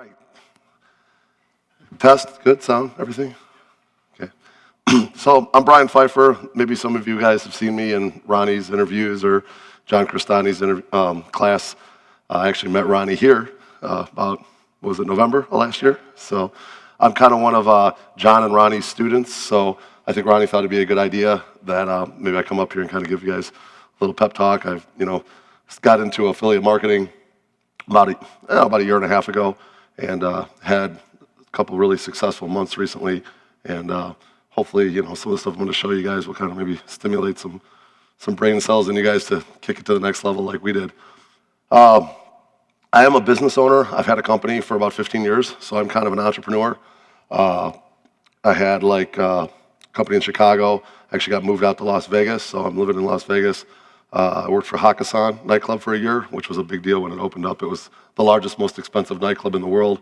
right. Test, good sound, everything? Okay. So I'm Brian Pfeiffer. Maybe some of you guys have seen me in Ronnie's interviews or John Cristani's class. I actually met Ronnie here about, what was it, November of last year? So I'm kind of one of John and Ronnie's students. So I think Ronnie thought it'd be a good idea that maybe I come up here and kind of give you guys a little pep talk. I've, got into affiliate marketing about a year and a half ago, and had a couple really successful months recently, and hopefully, some of the stuff I'm going to show you guys will kind of maybe stimulate some brain cells in you guys to kick it to the next level like we did. I am a business owner. I've had a company for about 15 years, so I'm kind of an entrepreneur. I had a company in Chicago. I actually got moved out to Las Vegas, so I'm living in Las Vegas. I worked for Hakkasan nightclub for a year, which was a big deal when it opened up. It was the largest, most expensive nightclub in the world.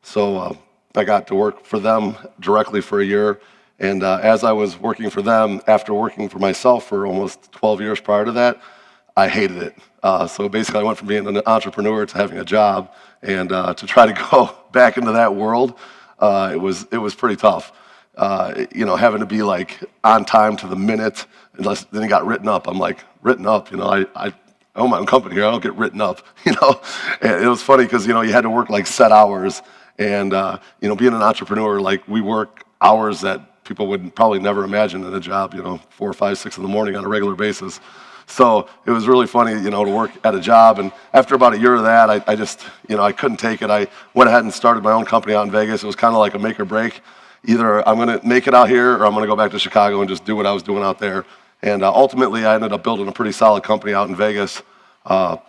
So I got to work for them directly for a year. And as I was working for them, after working for myself for almost 12 years prior to that, I hated it. So basically I went from being an entrepreneur to having a job. And to try to go back into that world, it was pretty tough. Having to be on time to the minute, unless then it got written up. I'm like, written up, I own my own company here, I don't get written up, And it was funny because, you had to work set hours, and, being an entrepreneur, we work hours that people would probably never imagine in a job, 4, 5, 6 in the morning on a regular basis. So it was really funny, to work at a job. And after about a year of that, I just, I couldn't take it. I went ahead and started my own company out in Vegas. It was kind of like a make or break. Either I'm going to make it out here or I'm going to go back to Chicago and just do what I was doing out there. And ultimately, I ended up building a pretty solid company out in Vegas. And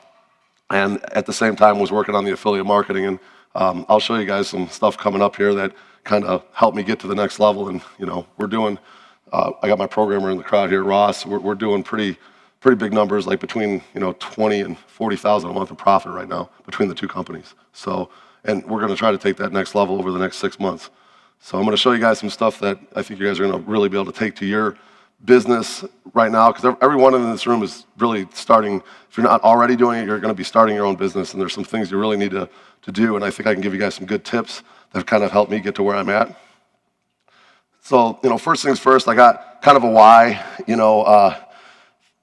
at the same time was working on the affiliate marketing. And I'll show you guys some stuff coming up here that kind of helped me get to the next level. And, we're doing, I got my programmer in the crowd here, Ross. We're doing pretty big numbers, between, 20 and 40,000 a month in profit right now between the two companies. So, and we're going to try to take that next level over the next 6 months. So I'm going to show you guys some stuff that I think you guys are going to really be able to take to your business right now, because everyone in this room is really starting. If you're not already doing it, you're going to be starting your own business, and there's some things you really need to do, and I think I can give you guys some good tips that have kind of helped me get to where I'm at. So, first things first, I got kind of a why.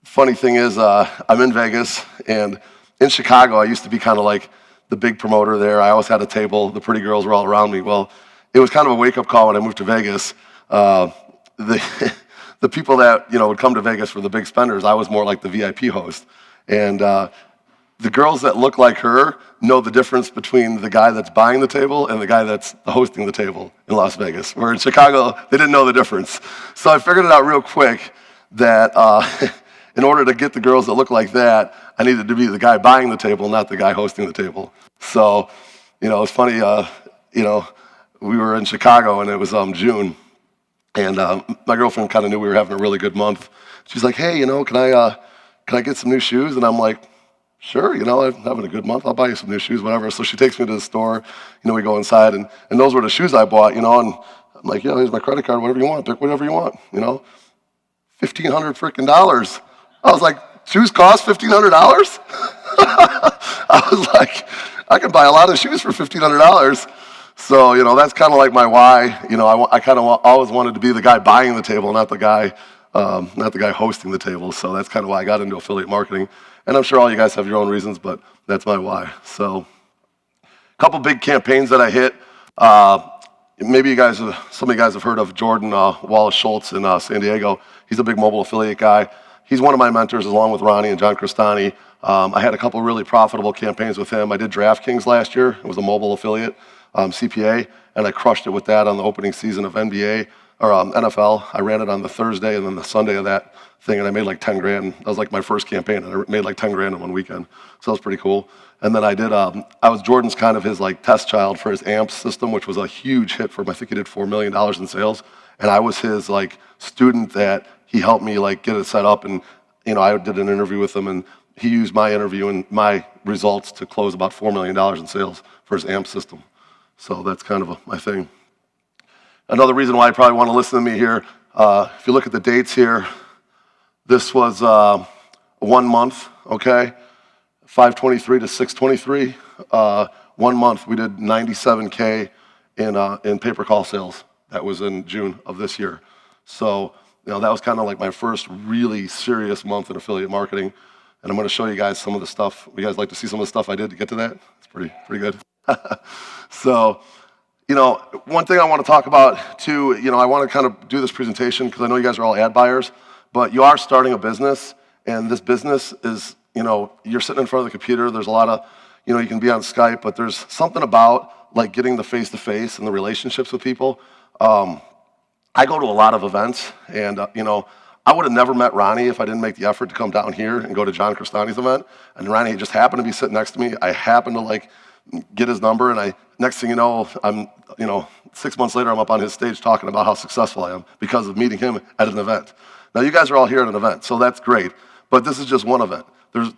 Funny thing is, I'm in Vegas, and in Chicago, I used to be kind of like the big promoter there. I always had a table. The pretty girls were all around me. Well, it was kind of a wake-up call when I moved to Vegas. The people that would come to Vegas for the big spenders, I was more like the VIP host. And the girls that look like her know the difference between the guy that's buying the table and the guy that's hosting the table in Las Vegas. Where in Chicago, they didn't know the difference. So I figured it out real quick that in order to get the girls that look like that, I needed to be the guy buying the table, not the guy hosting the table. So, it's funny, we were in Chicago, and it was June, and my girlfriend kind of knew we were having a really good month. She's like, hey, can I get some new shoes? And I'm like, sure, I'm having a good month. I'll buy you some new shoes, whatever. So she takes me to the store. We go inside, and those were the shoes I bought, and I'm like, yeah, here's my credit card, whatever you want. Pick whatever you want, $1,500 freaking dollars. I was like, shoes cost $1,500? I was like, I can buy a lot of shoes for $1,500. So, that's kind of like my why. I kind of always wanted to be the guy buying the table, not the guy hosting the table. So that's kind of why I got into affiliate marketing. And I'm sure all you guys have your own reasons, but that's my why. So a couple big campaigns that I hit. Maybe some of you guys have heard of Jordan Wallace Schultz in San Diego. He's a big mobile affiliate guy. He's one of my mentors, along with Ronnie and John Cristani. I had a couple really profitable campaigns with him. I did DraftKings last year. It was a mobile affiliate. CPA, and I crushed it with that on the opening season of NBA or NFL. I ran it on the Thursday and then the Sunday of that thing, and I made like 10 grand. That was like my first campaign, and I made like 10 grand in one weekend. So that was pretty cool. And then I did, I was Jordan's kind of his test child for his AMPS system, which was a huge hit for him. I think he did $4 million in sales. And I was his student that he helped me get it set up. And, I did an interview with him, and he used my interview and my results to close about $4 million in sales for his AMPS system. So that's kind of my thing. Another reason why you probably want to listen to me here, if you look at the dates here, this was 1 month, okay? 5/23 to 6/23. 1 month, we did 97K in pay-per-call sales. That was in June of this year. So, that was kind of like my first really serious month in affiliate marketing. And I'm going to show you guys some of the stuff. You guys like to see some of the stuff I did to get to that? It's pretty good. So, one thing I want to talk about too, I want to kind of do this presentation because I know you guys are all ad buyers, but you are starting a business, and this business is, you're sitting in front of the computer. There's a lot of, you can be on Skype, but there's something about like getting the face-to-face and the relationships with people. I go to a lot of events, and, I would have never met Ronnie if I didn't make the effort to come down here and go to John Crestani's event. And Ronnie just happened to be sitting next to me. I happened to get his number, and next thing you know, I'm 6 months later, I'm up on his stage talking about how successful I am because of meeting him at an event. Now, you guys are all here at an event, so that's great. But this is just one event. There's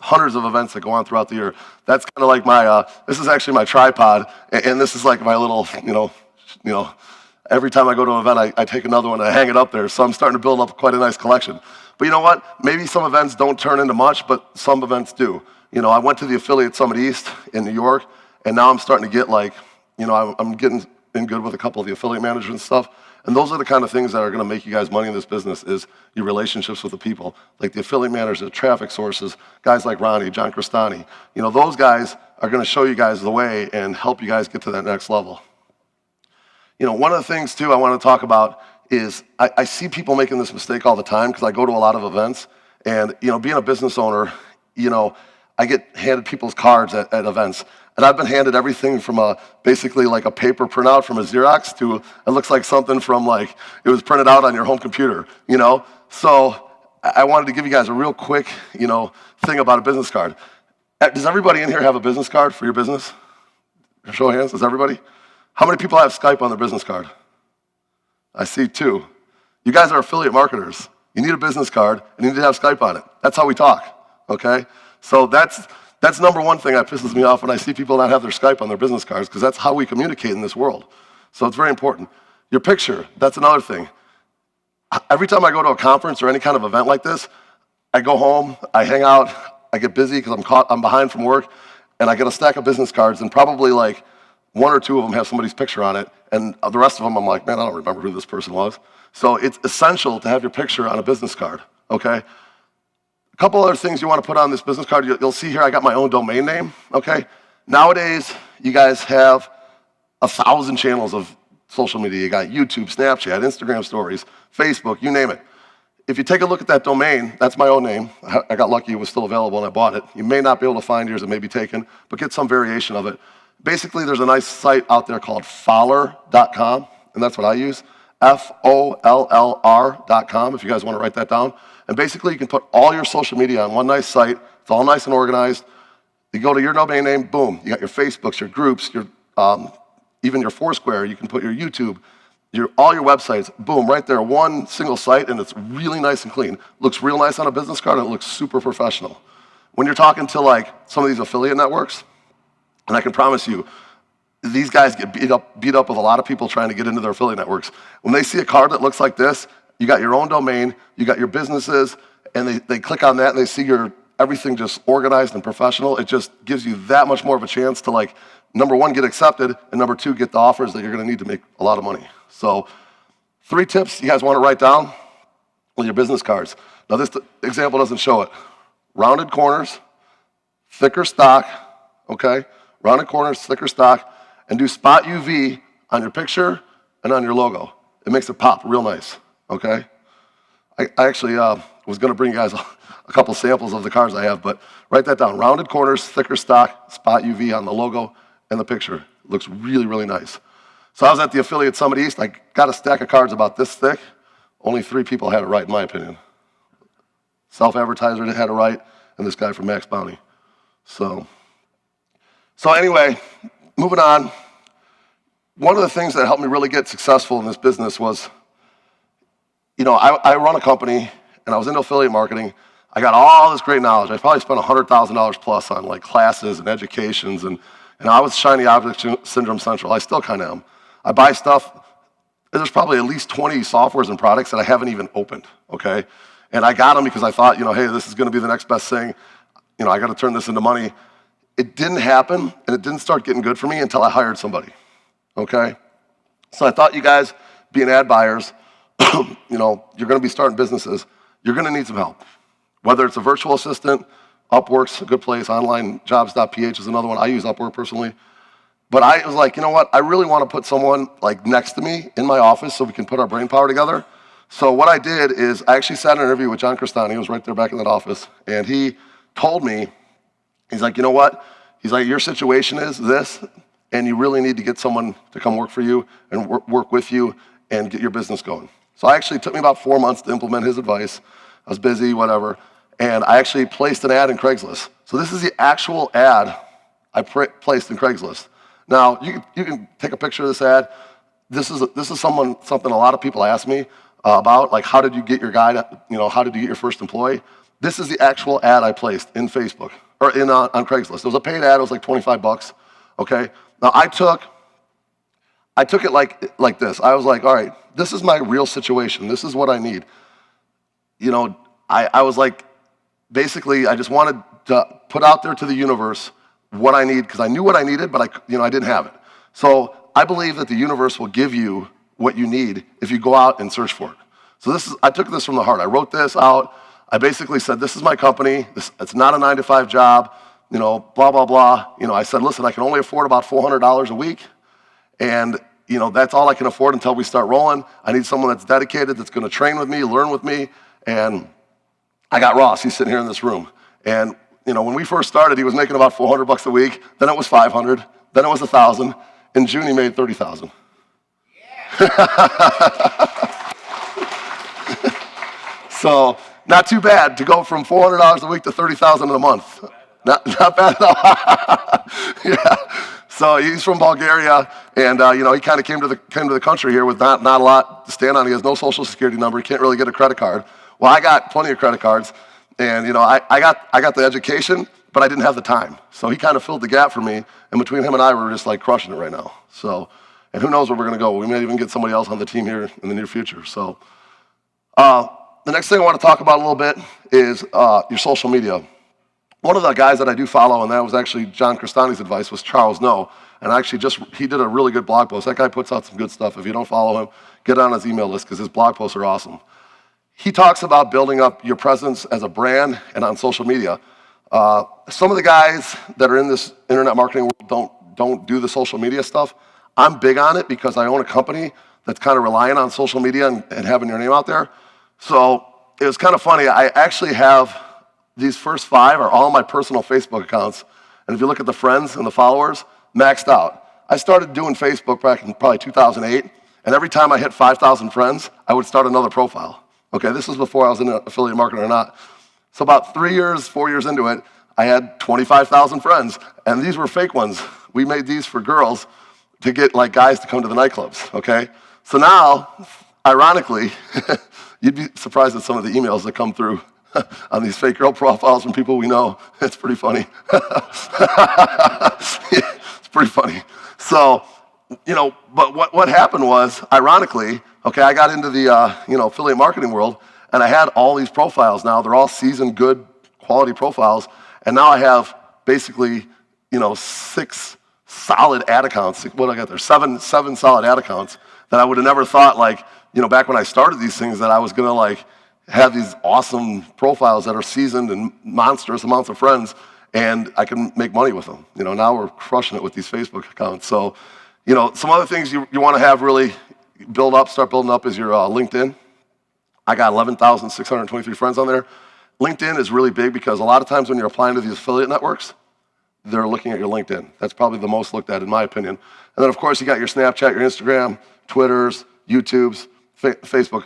hundreds of events that go on throughout the year. That's kind of like my, this is actually my tripod, and this is like my little, every time I go to an event, I take another one and I hang it up there. So I'm starting to build up quite a nice collection. But you know what? Maybe some events don't turn into much, but some events do. I went to the Affiliate Summit East in New York, and now I'm starting to get I'm getting in good with a couple of the affiliate managers and stuff. And those are the kind of things that are going to make you guys money in this business is your relationships with the people. Like the affiliate managers, the traffic sources, guys like Ronnie, John Crestani. Those guys are going to show you guys the way and help you guys get to that next level. One of the things, too, I want to talk about is I see people making this mistake all the time because I go to a lot of events. And, being a business owner, I get handed people's cards at events. And I've been handed everything from basically like a paper printout from a Xerox to it looks like something from it was printed out on your home computer, So I wanted to give you guys a real quick, thing about a business card. Does everybody in here have a business card for your business? Show of hands, does everybody? How many people have Skype on their business card? I see 2. You guys are affiliate marketers. You need a business card, and you need to have Skype on it. That's how we talk, okay? So that's number one thing that pisses me off when I see people not have their Skype on their business cards, because that's how we communicate in this world. So it's very important. Your picture, that's another thing. Every time I go to a conference or any kind of event like this, I go home, I hang out, I get busy because I'm behind from work, and I get a stack of business cards, and probably 1 or 2 of them have somebody's picture on it, and the rest of them I'm like, man, I don't remember who this person was. So it's essential to have your picture on a business card, okay? A couple other things you want to put on this business card. You'll see here I got my own domain name, okay? Nowadays, you guys have 1,000 channels of social media. You got YouTube, Snapchat, Instagram stories, Facebook, you name it. If you take a look at that domain, that's my own name. I got lucky it was still available and I bought it. You may not be able to find yours, it may be taken, but get some variation of it. Basically, there's a nice site out there called Follr.com, and that's what I use, Follr.com, if you guys want to write that down. And basically, you can put all your social media on one nice site. It's all nice and organized. You go to your domain name, boom. You got your Facebooks, your groups, even your Foursquare. You can put your YouTube, all your websites, boom, right there, one single site, and it's really nice and clean. Looks real nice on a business card, and it looks super professional. When you're talking to some of these affiliate networks, and I can promise you, these guys get beat up with a lot of people trying to get into their affiliate networks. When they see a card that looks like this, you got your own domain, you got your businesses, and they click on that and they see everything just organized and professional. It just gives you that much more of a chance to number 1, get accepted, and number 2, get the offers that you're gonna need to make a lot of money. So 3 tips you guys wanna write down with your business cards. Now this example doesn't show it. Rounded corners, thicker stock, okay? Rounded corners, thicker stock, and do spot UV on your picture and on your logo. It makes it pop real nice, okay? I actually was gonna bring you guys a couple samples of the cards I have, but write that down. Rounded corners, thicker stock, spot UV on the logo and the picture. It looks really, really nice. So I was at the Affiliate Summit East. I got a stack of cards about this thick. Only 3 people had it right, in my opinion. Self-advertiser had it right, and this guy from Max Bounty. So anyway, moving on. One of the things that helped me really get successful in this business was, I run a company, and I was into affiliate marketing. I got all this great knowledge. I probably spent $100,000 plus on classes and educations, and I was shiny object syndrome central. I still kind of am. I buy stuff. There's probably at least 20 softwares and products that I haven't even opened, okay? And I got them because I thought, hey, this is going to be the next best thing. I got to turn this into money. it didn't happen, and it didn't start getting good for me until I hired somebody, okay? So I thought you guys, being ad buyers, you're gonna be starting businesses, you're gonna need some help. Whether it's a virtual assistant, Upwork's a good place, onlinejobs.ph is another one. I use Upwork personally. But I was like, you know what? I really want to put someone like next to me in my office so we can put our brain power together. So what I did is I actually sat in an interview with John Crestani, who was right there back in that office, and he told me, he's like, you know what? He's like, your situation is this, and you really need to get someone to come work for you and work with you and get your business going. So it took me about 4 months to implement his advice. I was busy, whatever, and I actually placed an ad in Craigslist. So this is the actual ad I placed in Craigslist. Now, you can take a picture of this ad. This is something a lot of people ask me about, like how did you get your guy, how did you get your first employee? This is the actual ad I placed in Facebook, or on Craigslist. It was a paid ad, it was like 25 bucks, okay? Now I took it like this. I was like, all right, this is my real situation. This is what I need. I was like, basically, I just wanted to put out there to the universe what I need, because I knew what I needed, but I didn't have it. So I believe that the universe will give you what you need if you go out and search for it. So I took this from the heart. I wrote this out. I basically said, this is my company. It's not a 9-to-5 job, blah, blah, blah. I said, listen, I can only afford about $400 a week. And, that's all I can afford until we start rolling. I need someone that's dedicated, that's going to train with me, learn with me. And I got Ross. He's sitting here in this room. And, when we first started, he was making about 400 bucks a week. Then it was 500. Then it was 1,000. In June, he made 30,000. So not too bad to go from $400 a week to 30,000 in a month. Not bad at all. Yeah. So he's from Bulgaria, and he kind of came to the country here with not a lot to stand on. He has no social security number. He can't really get a credit card. Well, I got plenty of credit cards, and I got the education, but I didn't have the time. So he kind of filled the gap for me, and between him and I, we're just like crushing it right now. So, and who knows where we're going to go? We may even get somebody else on the team here in the near future. So, the next thing I want to talk about a little bit is your social media. One of the guys that I do follow, and that was actually John Crestani's advice, was Charles No. And actually he did a really good blog post. That guy puts out some good stuff. If you don't follow him, get on his email list because his blog posts are awesome. He talks about building up your presence as a brand and on social media. Some of the guys that are in this internet marketing world don't do the social media stuff. I'm big on it because I own a company that's kind of relying on social media and having your name out there. So it was kind of funny. I actually have these first 5 are all my personal Facebook accounts. And if you look at the friends and the followers, maxed out. I started doing Facebook back in probably 2008. And every time I hit 5,000 friends, I would start another profile. Okay, this was before I was in affiliate marketing or not. So about 4 years into it, I had 25,000 friends. And these were fake ones. We made these for girls to get like guys to come to the nightclubs, okay? So now, ironically, you'd be surprised at some of the emails that come through on these fake girl profiles from people we know. It's pretty funny. It's pretty funny. So, but what happened was, ironically, okay, I got into the affiliate marketing world, and I had all these profiles now. They're all seasoned, good, quality profiles, and now I have basically, 6 solid ad accounts. What I got there? 7 solid ad accounts that I would have never thought, back when I started these things, that I was gonna have these awesome profiles that are seasoned and monstrous amounts of friends, and I can make money with them. Now we're crushing it with these Facebook accounts. So, some other things you want to have really start building up is your LinkedIn. I got 11,623 friends on there. LinkedIn is really big because a lot of times when you're applying to these affiliate networks, they're looking at your LinkedIn. That's probably the most looked at in my opinion. And then of course you got your Snapchat, your Instagram, Twitters, YouTubes, Facebook.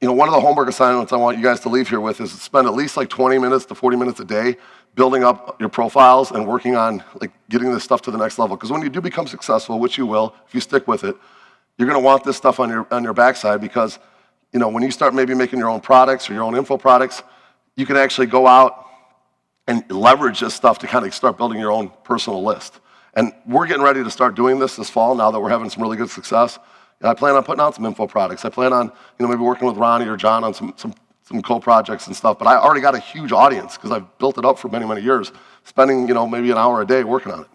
One of the homework assignments I want you guys to leave here with is spend at least 20 minutes to 40 minutes a day building up your profiles and working on getting this stuff to the next level. Because when you do become successful, which you will, if you stick with it, you're going to want this stuff on your backside because when you start maybe making your own products or your own info products, you can actually go out and leverage this stuff to kind of start building your own personal list. And we're getting ready to start doing this fall now that we're having some really good success. I plan on putting out some info products. I plan on, maybe working with Ronnie or John on some some co-projects and stuff, but I already got a huge audience because I've built it up for many, many years, spending, maybe an hour a day working on it.